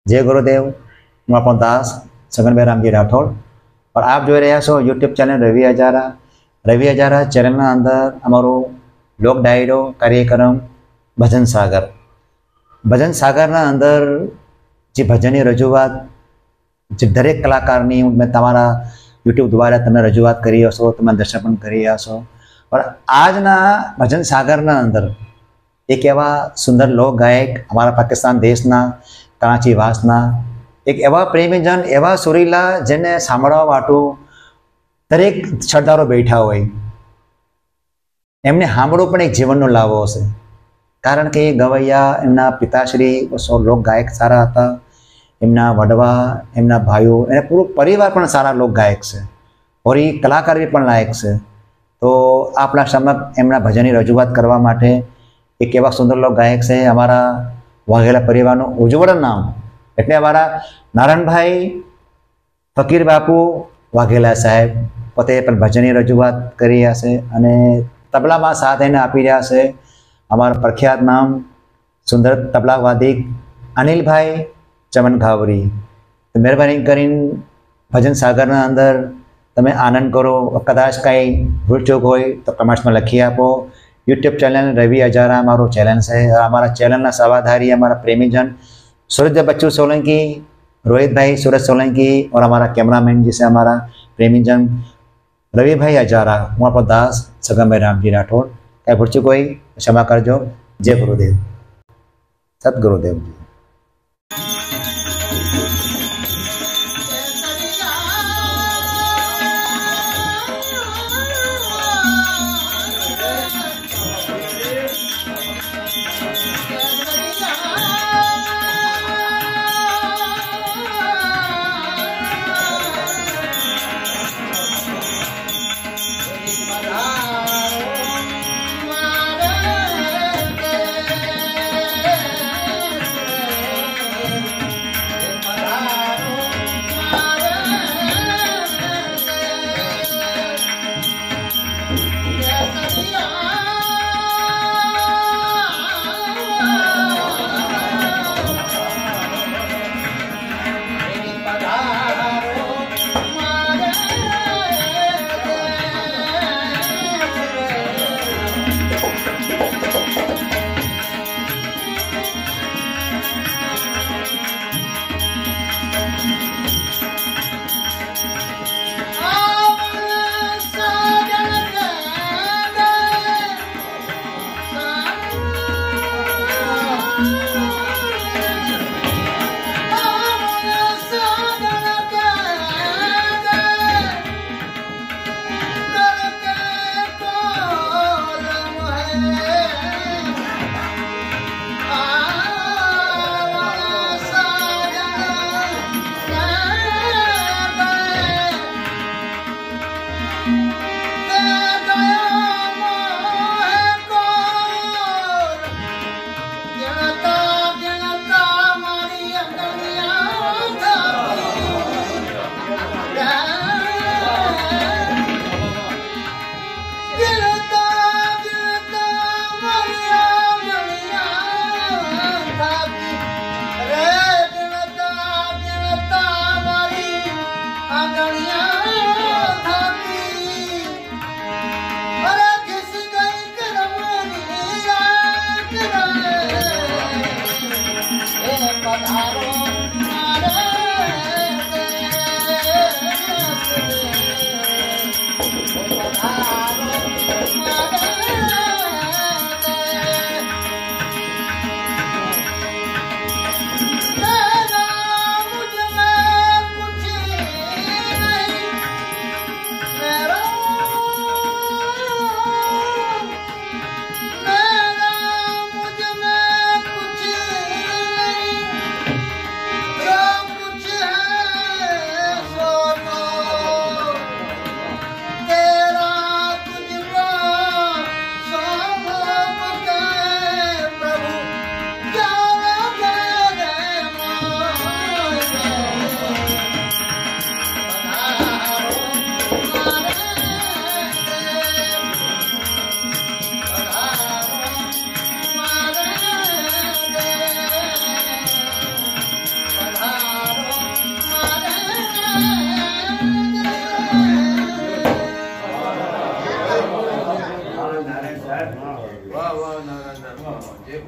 जय गुरुदेव। હું આપણો દાસ છગનભાઈ રામજી રાઠોડ और आप જોઈ રહ્યા છો યુટ્યુબ ચેનલ રવિ હજારા। રવિ હજારા ચેનલના અંદર અમારો લોક ડાયરો કાર્યક્રમ ભજન સાગર। ભજન સાગરના અંદર જે ભજનની રજૂઆત જે દરેક કલાકારની મેં તમારા યુટ્યુબ દ્વારા તમે રજૂઆત કરી હશો, તમે દર્શન પણ કરી રહ્યા છો। પણ આજના ભજન સાગરના અંદર એક એવા સુંદર લોક ગાયક અમારા પાકિસ્તાન દેશના કરાચી વાસના એક એવા પ્રેમીજન, એવા સુરીલા જેને સાંભળવા વાટું દરેક શ્રદ્ધાળુઓ બેઠા હોય, એમને સાંભળવું પણ એક જીવનનો લાવો હશે। કારણ કે ગવૈયા એમના પિતાશ્રી લોક ગાયક સારા હતા, એમના વડવા, એમના ભાઈઓ, એને પૂરો પરિવાર પણ સારા લોક ગાયક છે और એ કલાકાર પણ લાયક છે। તો આપણા સમક્ષ એમના ભજનની રજૂઆત કરવા માટે એક એવા સુંદર લોક ગાયક છે અમારા વાઘેલા પરિવારનું ઉજ્જવળ નામ એટલે અમારા નારાયણભાઈ ફકીર બાપુ વાઘેલા સાહેબ પોતે પણ ભજનની રજૂઆત કરી રહ્યા છે અને તબલામાં સાથ એને આપી રહ્યા છે અમારા પ્રખ્યાત નામ સુંદર તબલા વાદિક અનિલભાઈ ચમનઘાવરી। તો મહેરબાની કરીને ભજન સાગરના અંદર તમે આનંદ કરો। કદાચ કાંઈ ભૂલચૂક હોય તો કમેન્ટ્સમાં લખી આપો। यूट्यूब चैनल रवि हजारा हमारो चैनल है। हमारा चैनल सवाधारी हमारा प्रेमीजन सूरज बच्चू सोलंकी, रोहित भाई सूरज सोलंकी और हमारा कैमरामैन जिसे हमारा प्रेमीजन रवि भाई हजारा। हूँ आप दास छगनभाई रामजी राठौड़। क्या भूल चुको ही क्षमा करजो। जय गुरुदेव, सतगुरुदेव जी। વાહ વાહ નારાયણ જય